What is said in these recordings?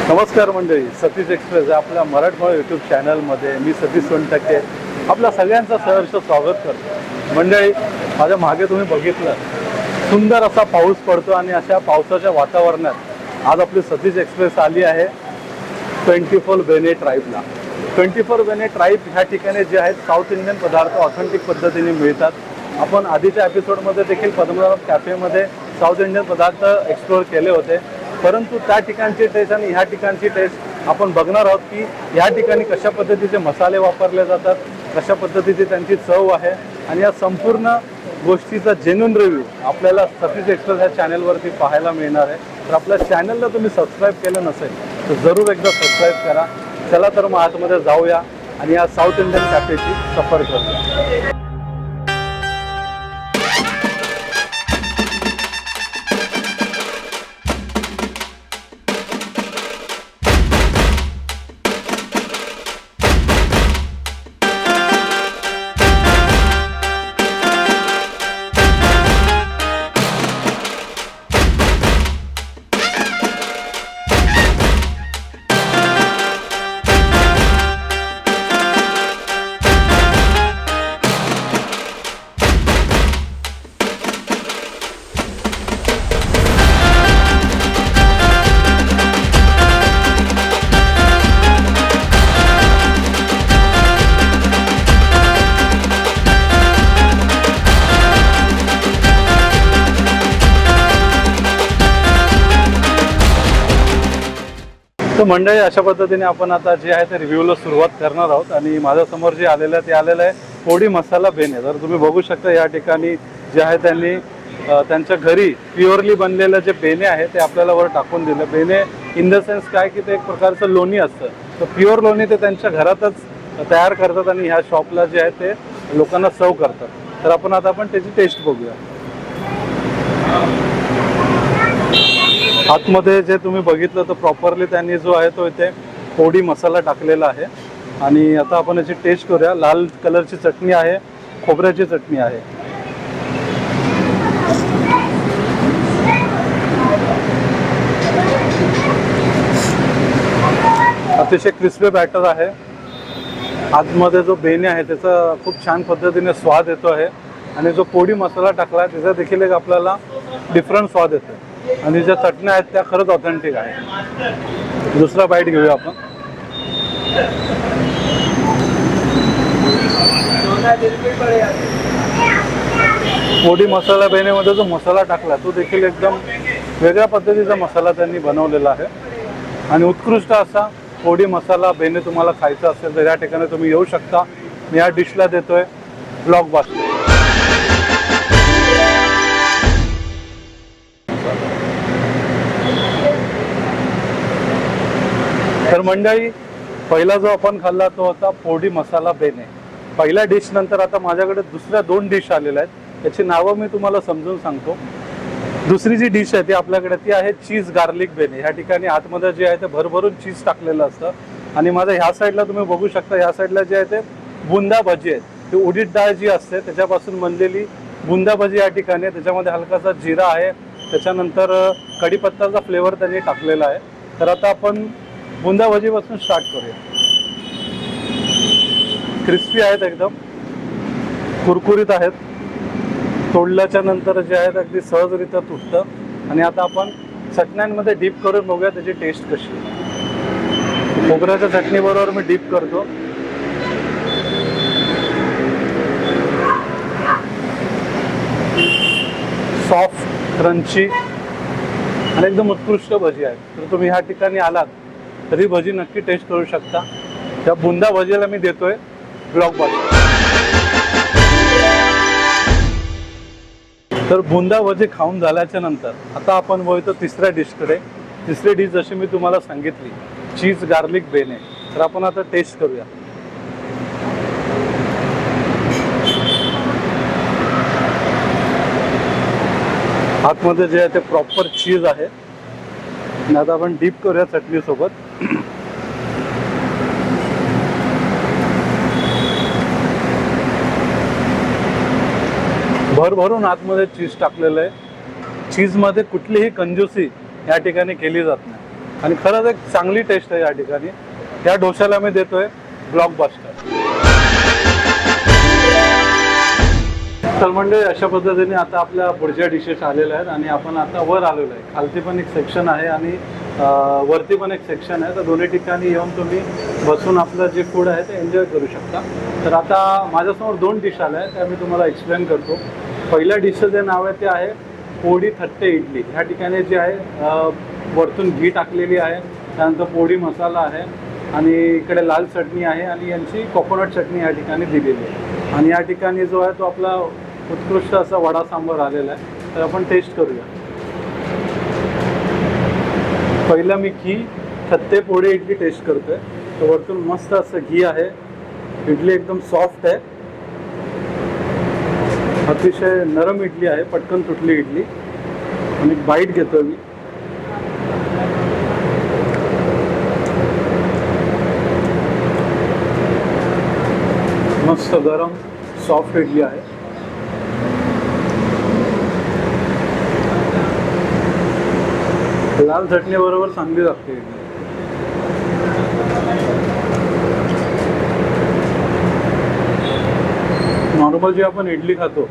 नमस्कार मंडळी, सतीश एक्सप्रेस या आपल्या मराठमोळा यूट्यूब चॅनलमध्ये मी सतीश सोनटक्के आपल्या सगळ्यांचं सहर्ष स्वागत करतो. मंडळी, माझ्या मागे तुम्ही बघितलं सुंदर असा पाऊस पडतो आणि अशा पावसाच्या वातावरणात आज आपली सतीश एक्सप्रेस आली आहे 24 बेने ट्राईबला. 24 बेने ट्राईब ह्या ठिकाणी जे आहेत साऊथ इंडियन पदार्थ ऑथेंटिक पद्धतीने मिळतात. आपण आधीच्या एपिसोडमध्ये देखील पद्मनाभ कॅफेमध्ये साऊथ इंडियन पदार्थ एक्सप्लोअर केले होते, परंतु त्या ठिकाणची टेस्ट आणि ह्या ठिकाणची टेस्ट आपण बघणार आहोत की ह्या ठिकाणी कशा पद्धतीचे मसाले वापरले जातात, कशा पद्धतीची त्यांची चव आहे आणि या संपूर्ण गोष्टीचा जेन्युइन रिव्ह्यू आपल्याला सतीश एक्सप्रेस ह्या चॅनलवरती पाहायला मिळणार आहे. तर आपल्या चॅनलला तुम्ही सबस्क्राईब केलं नसेल तर जरूर एकदा सबस्क्राईब करा. चला तर मग आतमध्ये जाऊया आणि या साऊथ इंडियन कॅफेची सफर करूया. तर मंडळी, अशा पद्धतीने आपण आता जे आहे ते रिव्ह्यूला सुरुवात करणार आहोत आणि माझ्यासमोर जे आलेलं आहे ते आलेलं आहे पोडी मसाला बेने. तर तुम्ही बघू शकता या ठिकाणी जे आहे त्यांनी त्यांच्या घरी प्युअरली बनलेलं जे बेने आहे ते आपल्याला वर टाकून दिलं. बेने इन द सेन्स काय की ते एक प्रकारचं लोणी असतं, तर प्युअर लोणी ते त्यांच्या घरातच तयार करतात आणि ह्या शॉपला जे आहे ते लोकांना सर्व करतात. तर आता आपण त्याची टेस्ट बघूया. आतमध्ये जे तुम्ही बघितलं तर प्रॉपरली त्यांनी जो आहे तो इथे पोडी मसाला टाकलेला आहे आणि आता आपण याची टेस्ट करूया. लाल कलरची चटणी आहे, खोबऱ्याची चटणी आहे. अतिशय क्रिस्पी बॅटर आहे. आतमध्ये जो बेने आहे त्याचा खूप छान पद्धतीने स्वाद येतो आहे आणि जो पोडी मसाला टाकला आहे त्याचा देखील एक आपल्याला डिफरंट स्वाद येतो आणि ज्या चटण्या आहेत त्या खरंच ऑथेंटिक आहे. दुसरा बाईट घेऊया आपण. पोडी मसाला बेनेमध्ये जो मसाला टाकला तो देखील एकदम वेगळ्या पद्धतीचा मसाला त्यांनी बनवलेला आहे आणि उत्कृष्ट असा पोडी मसाला बेने तुम्हाला खायचा असेल तर या ठिकाणी तुम्ही येऊ शकता. मी या डिशला देतोय ब्लॉकबस्टर. तर मंडळी, पहिला जो आपण खाल्ला तो होता पोडी मसाला बेने. पहिल्या डिश नंतर आता माझ्याकडे दुसऱ्या 2 डिश आलेल्या आहेत. त्याची नावं मी तुम्हाला समजून सांगतो. दुसरी जी डिश आहे ती आपल्याकडे ती आहे चीज गार्लिक बेने. ह्या ठिकाणी आतमध्ये जे आहे ते भरभरून चीज टाकलेलं असतं आणि माझ्या ह्या साईडला तुम्ही बघू शकता, ह्या साईडला जे आहे ते बुंदा भजी आहेत. ती उडीद डाळ जी असते त्याच्यापासून बनलेली बुंदा भजी या ठिकाणी आहे. त्याच्यामध्ये हलकासा जिरा आहे, त्याच्यानंतर कढीपत्त्याचा फ्लेवर त्यांनी टाकलेला आहे. तर आता आपण बुंदा भजीपासून स्टार्ट करूया. क्रिस्पी आहेत, एकदम कुरकुरीत आहेत. तोडल्याच्या नंतर जे आहेत अगदी सहजरित्या तुटतं आणि आता आपण चटण्यांमध्ये डीप करून बघूया त्याची टेस्ट कशी आहे. खोबऱ्याच्या चटणीबरोबर मी डीप करतो. सॉफ्ट, क्रंची आणि एकदम उत्कृष्ट भजी आहे. तर तुम्ही ह्या ठिकाणी आलात तरी भजी नक्की टेस्ट करू शकता. त्या बुंदा भजीला मी देतोय ब्लॉकबस्टर. तर बुंदा भजी खाऊन झाल्याच्या नंतर आता आपण वळतो तिसऱ्या डिशकडे. तिसरी डिश जशी मी तुम्हाला सांगितली चीज गार्लिक बेने. तर आपण आता टेस्ट करूया. आतमध्ये जे आहे ते प्रॉपर चीज आहे आणि आता आपण डीप करूया चटणी सोबत. भरभरून आतमध्ये चीज टाकलेलं आहे. चीजमध्ये कुठलीही कंजूसी या ठिकाणी केली जात नाही. आणि खरंच एक चांगली टेस्ट आहे या ठिकाणी. या डोश्याला मी देतोय ब्लॉकबस्टर. तर म्हणजे अशा पद्धतीने आता आपल्या पुढच्या डिशेस आलेल्या आहेत आणि आपण आता वर आलेलो आहे. खालती पण एक सेक्शन आहे आणि वरती पण एक सेक्शन आहे. तर दोन्ही ठिकाणी येऊन तुम्ही बसून आपलं जे फूड आहे ते एन्जॉय करू शकता. तर आता माझ्यासमोर 2 डिश आल्या आहेत, त्या मी तुम्हाला एक्सप्लेन करतो. पहिल्या डिशचं जे नाव आहे ते आहे पोडी थट्टे इडली. ह्या ठिकाणी जे आहे वरतून घी टाकलेली आहे, त्यानंतर पोडी मसाला आहे आणि इकडे लाल चटणी आहे आणि यांची कोकोनट चटणी या ठिकाणी दिलेली आहे. आणि या ठिकाणी जो आहे तो आपला उत्कृष्ट असा वडा सांबार आलेला आहे. तर आपण टेस्ट करूया. पहिलं मी घी थत्ते पोडी इडली टेस्ट करतोय. तर वरतून मस्त असं घी आहे. इडली एकदम सॉफ्ट आहे, अतिशय नरम इडली आहे, पटकन तुटली इडली. आणि बाईट घेतोय मी. मस्त गरम सॉफ्ट इडली आहे. लाल चटणी बरोबर चांगली लागते इडली. नॉर्मल जी आपण इडली खातो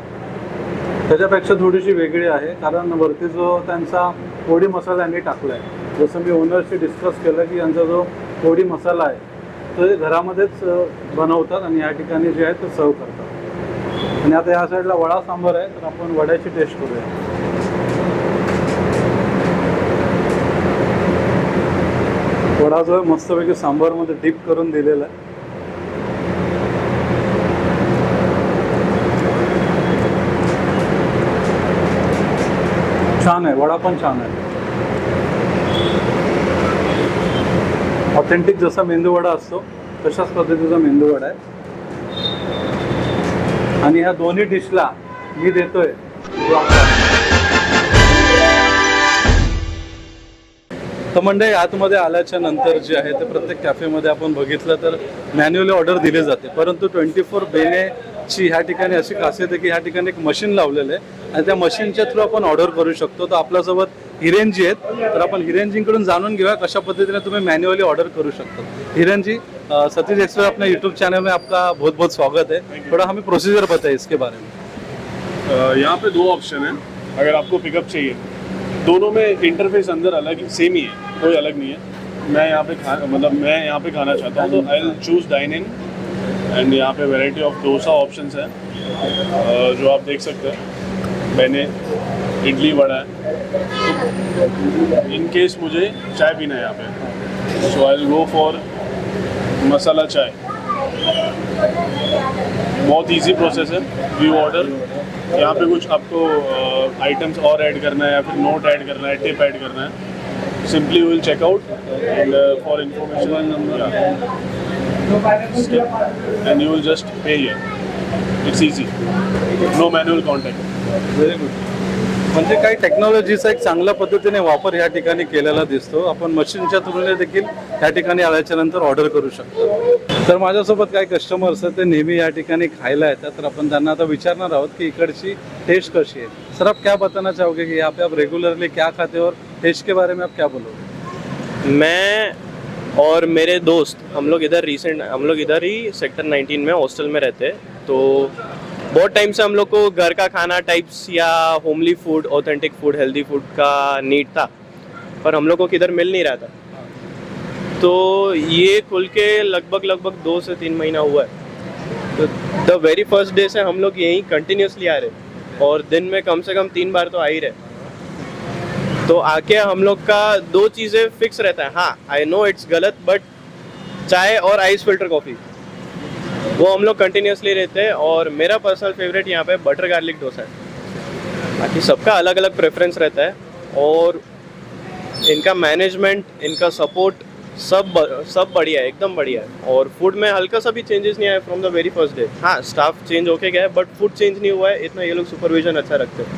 त्याच्यापेक्षा थोडीशी वेगळी आहे, कारण वरती जो त्यांचा पोडी मसाला यांनी टाकला आहे. जसं मी ओनरशी डिस्कस केलं की यांचा जो पोडी मसाला आहे तो घरामध्येच बनवतात आणि या ठिकाणी जे आहे ते सर्व करतात. आणि आता या साईडला वडा सांबार आहे, तर आपण वड्याची टेस्ट करूया. वडा जो आहे मस्तपैकी सांबारमध्ये डीप करून दिलेला आहे. छान आहे, वडा पण छान आहे. ऑथेंटिक जसा मेंदू वडा असतो तशाच पद्धतीचा मेंदू वडा आहे. आणि ह्या दोन्ही डिशला मी देतोय तर मंडळी. आतमध्ये आल्याच्या नंतर जे आहे ते प्रत्येक कॅफेमध्ये आपण बघितलं तर मॅन्युअली ऑर्डर दिली जाते, परंतु 24 बेनेची ह्या ठिकाणी अशी खासियत आहे की ह्या ठिकाणी एक मशीन लावलेलं आहे आणि त्या मशीनच्या थ्रू आपण ऑर्डर करू शकतो. तर आपल्यासोबत हिरेनजी आहेत, तर आपण हिरेनजींकडून जाणून घेऊया कशा पद्धतीने तुम्ही मॅन्युअली ऑर्डर करू शकता. हिरेनजी, सतीश एक्सप्रेस अपने यूट्यूब चैनल में आपका बहुत बहुत स्वागत है. थोड़ा हमें प्रोसीजर बताइए इसके बारे में. यहाँ पे 2 ऑप्शन हैं. अगर आपको पिकअप चाहिए, दोनों में इंटरफेस अंदर अलग सेम ही है, कोई अलग नहीं है. मैं यहाँ पे खाना चाहता हूँ तो I will choose dine in. And यहाँ पे वैरायटी ऑफ डोसा ऑप्शंस हैं जो आप देख सकते हैं. मैंने इडली वड़ा है. तो इन केस मुझे चाय पीना है यहाँ पे, so I will go for masala chai. बहुत इजी प्रोसेस है. व्यू ऑर्डर, यहाँ पे कुछ आपको आइटम्स और ऐड करना है या फिर नोट ऐड करना है, टिप ऐड करना है. Simply you will check out and for information and you will just pay here. It's easy, no manual contact. Very good. म्हणजे काही टेक्नॉलॉजीचा एक चांगल्या पद्धतीने वापर या ठिकाणी केलेला दिसतो. आपण मशीनच्या तुलनेत देखील या ठिकाणी आल्याच्या नंतर ऑर्डर करू शकतो. तर माझ्यासोबत काही कस्टमर्स आहेत, ते नेहमी या ठिकाणी खायला येतात. तर आपण त्यांना आता विचारणार आहोत की इकडची टेस्ट कशी है. सर, आप क्या बताना चाहोगे कि यहाँ पे आप रेगुलरली क्या खाते हो और टेस्ट के बारे में आप क्या बोलोगे? मैं और मेरे दोस्त हम लोग इधर ही सेक्टर 19 में हॉस्टल में रहते हैं. तो बहुत टाइम से हम लोग को घर का खाना टाइप्स या homely food, authentic food, healthy food का नीड था, पर हम लोग को किधर मिल नहीं रहा था. तो ये खुल के लगभग 2 से 3 महीना हुआ है. तो द वेरी फर्स्ट डे से हम लोग यहीं कंटिन्यूसली आ रहे और दिन में कम से कम 3 बार तो आ ही रहे. तो आके हम लोग का 2 चीज़ें फिक्स रहता है. हाँ, आई नो इट्स गलत, बट चाय और आइस फिल्टर कॉफ़ी वो हम लोग कंटिन्यूसली रहते हैं. और मेरा पर्सनल फेवरेट यहाँ पे बटर गार्लिक डोसा है. बाकी सबका अलग अलग प्रेफरेंस रहता है और इनका मैनेजमेंट, इनका सपोर्ट सब बढ़िया है, एकदम बढ़िया है. और फूड में हल्का सा भी चेंजेस नहीं आया from the very first day. हाँ, स्टाफ चेंज होके गया है बट फूड चेंज नहीं हुआ है. इतना ये लोग सुपरविजन अच्छा रखते हैं.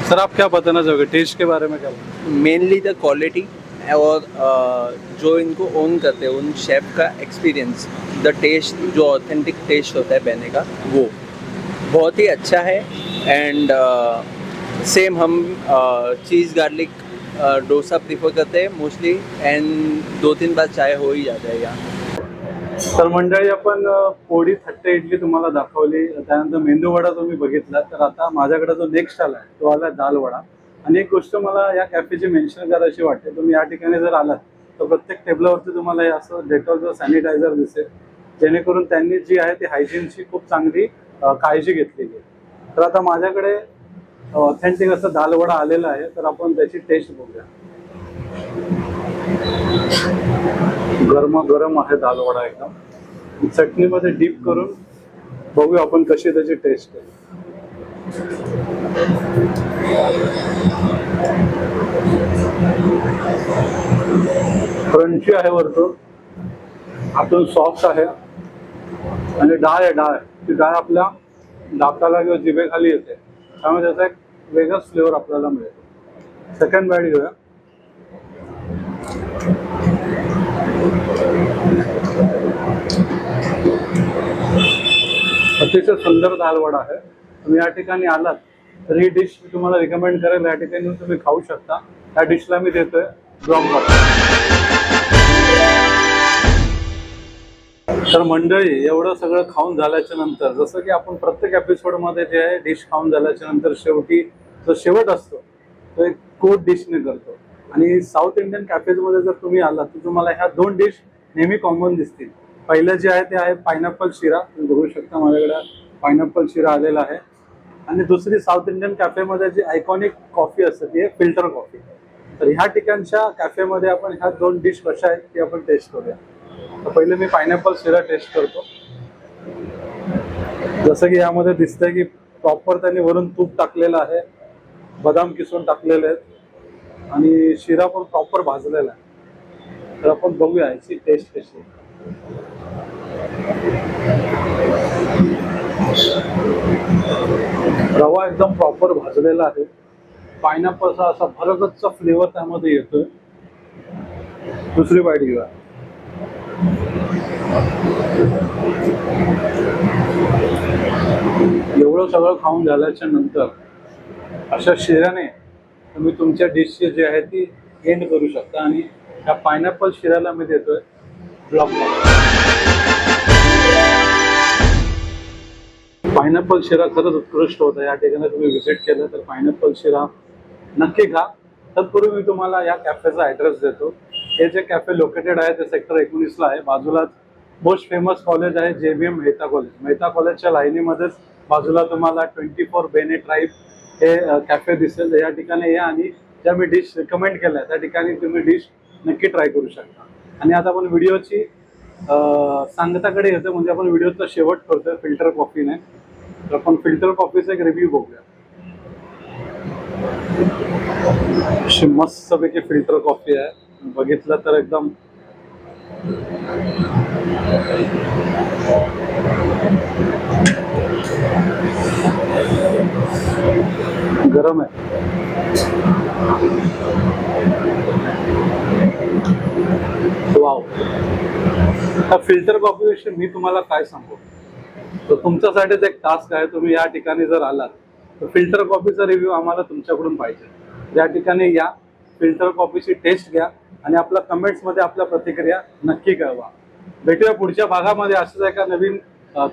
सर, आप क्या बताना चाहोगे टेस्ट के बारे में? क्या मेनली द क्वालिटी और जो इनको ओन करते हैं उन शेफ का एक्सपीरियंस, द टेस्ट, जो ऑथेंटिक टेस्ट होता है बहने का, वो बहुत ही अच्छा है. एंड सेम हम चीज़ गार्लिक डोसा प्रीफर करते हैं मोस्टली, एंड 2-3 बार चाय हो ही जाता है यहाँ. तर मंडळी, आपण पोळी थट्टे इडली तुम्हाला दाखवली, त्यानंतर मेंदू वडा तुम्ही बघितला. तर आता माझ्याकडे जो नेक्स्ट आला आहे तो आला दाल वडा. आणि एक गोष्ट मला या कॅफेची मेन्शन करायची वाटते, तुम्ही या ठिकाणी जर आलात तर प्रत्येक टेबलावरती तुम्हाला हे असं डेटॉलचं सॅनिटायझर दिसेल, जेणेकरून त्यांनी जी आहे ती हायजीनची खूप चांगली काळजी घेतलेली आहे. तर आता माझ्याकडे ऑथेंटिक असं दाल वडा आलेला आहे, तर आपण त्याची टेस्ट बघूया. गरम आहे दाल वडा एकदम. चटणीमध्ये डीप करून बघूया आपण कशी त्याची टेस्ट आहे. क्रंची आहे वरतून, आतून सॉफ्ट आहे. आणि डाळ ती डाळ आपल्या दाताला किंवा जिभेखाली येते, त्यामुळे त्याचा एक वेगळाच फ्लेवर आपल्याला मिळतो. सेकंड बाईट घेऊया. अतिशय सुंदर दाल वडा आहे. तुम्ही या ठिकाणी आलात तर ही डिश मी तुम्हाला रिकमेंड करेल. या ठिकाणी तुम्ही खाऊ शकता. या डिशला मी देतोय ब्लॉकबस्टर. तर मंडळी, एवढं सगळं खाऊन झाल्याच्या नंतर, जसं की आपण प्रत्येक एपिसोडमध्ये जे आहे डिश खाऊन झाल्याच्या नंतर शेवटी जो शेवट असतो तो एक कोट डिशने करतो. आणि साऊथ इंडियन कॅफेजमध्ये जर तुम्ही आलात तर तुम्हाला ह्या 2 डिश नेहमी कॉमन दिसतील. पहिलं जे आहे ते आहे पायनॅपल शिरा. तुम्ही बघू शकता माझ्याकडे पायनॅपल शिरा आलेला आहे. आणि दुसरी साऊथ इंडियन कॅफेमध्ये जी आयकॉनिक कॉफी असते ती आहे फिल्टर कॉफी. तर ह्या ठिकाणच्या कॅफेमध्ये आपण ह्या 2 डिश कशा आहेत ती आपण टेस्ट करूया. तर पहिले मी पायनॅपल शिरा टेस्ट करतो. जसं की यामध्ये दिसतंय की प्रॉपर त्यांनी वरून तूप टाकलेलं आहे, बदाम किसून टाकलेले आहेत आणि शिरा पण प्रॉपर भाजलेला आहे. तर आपण बघूया याची टेस्ट कशी आहे. रवा एकदम प्रॉपर भाजलेला आहे. पायनॅपलचा असा भरगच्च फ्लेवर त्यामध्ये येतोय. दुसरी बाईट घेऊया. एवढं सगळं खाऊन झाल्याच्या नंतर अशा शिऱ्याने तुम्ही तुमच्या डिशची जी आहे ती एंड करू शकता. आणि या पायनॅपल शिऱ्याला मी देतोय ब्लॉकबस्टर. पायनॅपल शिरा खरंच उत्कृष्ट होता. या ठिकाणी तुम्ही व्हिजिट केलं तर पायनॅपल शिरा नक्की खा. तत्पूर्वी मी तुम्हाला या कॅफेचा ॲड्रेस देतो. हे जे कॅफे लोकेटेड आहे ते सेक्टर 19ला आहे. बाजूलाच मोस्ट फेमस कॉलेज आहे JBM मेहता कॉलेज. मेहता कॉलेजच्या लाईनीमध्येच बाजूला तुम्हाला 24 बेने ट्राईब हे कॅफे दिसेल. या ठिकाणी या आणि ज्या मी डिश रिकमेंड केल्या त्या ठिकाणी तुम्ही डिश नक्की ट्राय करू शकता. आणि आता आपण व्हिडिओची सांगताकडे येतो, म्हणजे आपण व्हिडिओचा शेवट करतोय फिल्टर कॉफीने. तर आपण फिल्टर कॉफीचा एक रिव्ह्यू बघूया. अशी मस्तपैकी फिल्टर कॉफी आहे. बघितलं तर एकदम गरम आहे. वाव. त्या फिल्टर कॉफीविषयी मी तुम्हाला काय सांगू. तर तुमच्यासाठीच एक टास्क आहे. तुम्ही या ठिकाणी जर आलात तर फिल्टर कॉफीचा रिव्ह्यू आम्हाला तुमच्याकडून पाहिजे. या ठिकाणी या, फिल्टर कॉफीची टेस्ट घ्या आणि आपल्या कमेंट्समध्ये आपल्या प्रतिक्रिया नक्की कळवा. भेटूया पुढच्या भागामध्ये अशाच एका नवीन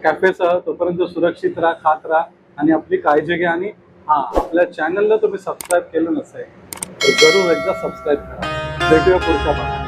कॅफेसह. तोपर्यंत सुरक्षित राहा, खात राहा आणि आपली काळजी घ्या. आणि हां, आपल्या चॅनलला तुम्ही सबस्क्राईब केलं नसेल तर जरूर एकदा सबस्क्राईब करा. भेटूया पुढच्या भागात.